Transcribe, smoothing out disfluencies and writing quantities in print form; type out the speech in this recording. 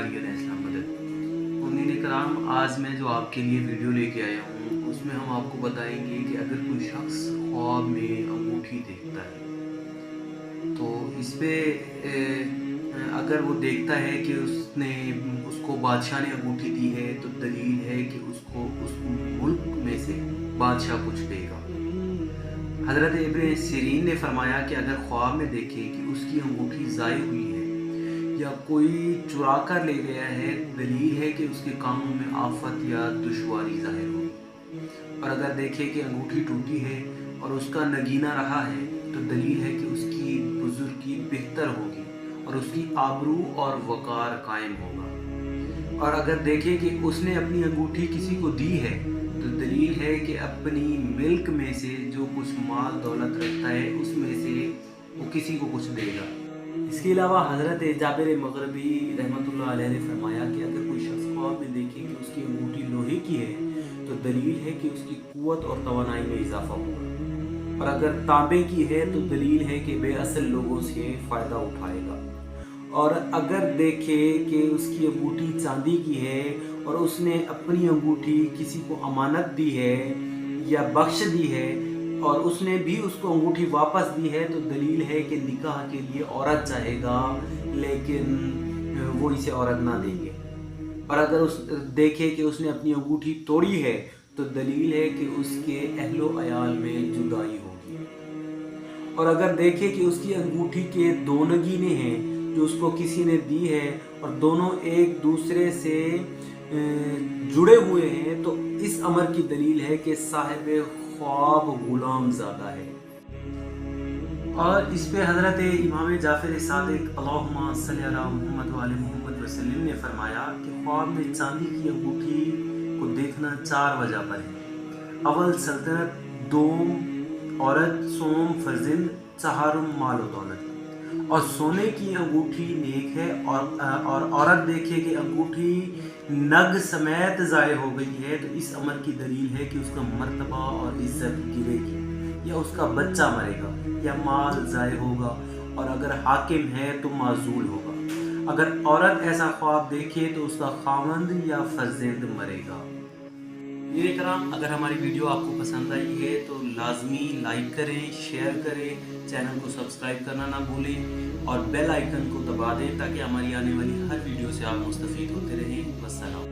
علیہ السلام مدد۔ امین کرام، آج میں جو آپ کے لیے ویڈیو لے کے آیا ہوں اس میں ہم آپ کو بتائیں گے کہ اگر کوئی شخص خواب میں انگوٹھی دیکھتا ہے تو اس پہ اگر وہ دیکھتا ہے کہ اس کو بادشاہ نے انگوٹھی دی ہے تو دلیل ہے کہ اس کو اس ملک میں سے بادشاہ کچھ دے گا۔ حضرت ابن سیرین نے فرمایا کہ اگر خواب میں دیکھے کہ اس کی انگوٹھی ضائع ہوئی ہے یا کوئی چرا کر لے گیا ہے، دلیل ہے کہ اس کے کاموں میں آفت یا دشواری ظاہر ہوگی۔ اور اگر دیکھے کہ انگوٹھی ٹوٹی ہے اور اس کا نگینہ رہا ہے تو دلیل ہے کہ اس کی بزرگی بہتر ہوگی اور اس کی آبرو اور وقار قائم ہوگا۔ اور اگر دیکھے کہ اس نے اپنی انگوٹھی کسی کو دی ہے تو دلیل ہے کہ اپنی ملک میں سے جو کچھ مال دولت رکھتا ہے اس میں سے وہ کسی کو کچھ دے گا۔ اس کے علاوہ حضرت جابر مغربی رحمۃ اللہ علیہ نے فرمایا کہ اگر کوئی شخص خواب میں دیکھے کہ اس کی انگوٹھی لوہے کی ہے تو دلیل ہے کہ اس کی قوت اور توانائی میں اضافہ ہوگا، اور اگر تانبے کی ہے تو دلیل ہے کہ بے اصل لوگوں سے فائدہ اٹھائے گا، اور اگر دیکھے کہ اس کی انگوٹھی چاندی کی ہے اور اس نے اپنی انگوٹھی کسی کو امانت دی ہے یا بخش دی ہے اور اس نے بھی اس کو انگوٹھی واپس دی ہے تو دلیل ہے کہ نکاح کے لیے عورت چاہے گا لیکن وہ اسے عورت نہ دیں گے۔ اور اگر دیکھے کہ اس نے اپنی انگوٹھی توڑی ہے تو دلیل ہے کہ اس کے اہل و عیال میں جدائی ہوگی۔ اور اگر دیکھے کہ اس کی انگوٹھی کے دو نگینے ہیں جو اس کو کسی نے دی ہے اور دونوں ایک دوسرے سے جڑے ہوئے ہیں تو اس امر کی دلیل ہے کہ صاحب خواب غلام زادہ ہے۔ اور اس پہ حضرت امام جعفر صادق اللہم صلی علی محمد وعلی محمد وسلم نے فرمایا کہ خواب میں چاندی کی انگوٹھی کو دیکھنا 4 وجہ پر ہے۔ اول سلطنت، دوم عورت، سوم فرزند، چہارم مال و دولت۔ اور سونے کی انگوٹھی نیک ہے، اور عورت دیکھے کہ انگوٹھی نگ سمیت ضائع ہو گئی ہے تو اس امر کی دلیل ہے کہ اس کا مرتبہ اور عزت گرے گی، یا اس کا بچہ مرے گا، یا مال ضائع ہوگا، اور اگر حاکم ہے تو معزول ہوگا۔ اگر عورت ایسا خواب دیکھے تو اس کا خاوند یا فرزند مرے گا۔ میرے کرام، اگر ہماری ویڈیو آپ کو پسند آئی ہے تو لازمی لائک کریں، شیئر کریں، چینل کو سبسکرائب کرنا نہ بھولیں اور بیل آئیکن کو دبا دیں تاکہ ہماری آنے والی ہر ویڈیو سے آپ مستفید ہوتے رہیں۔ والسلام۔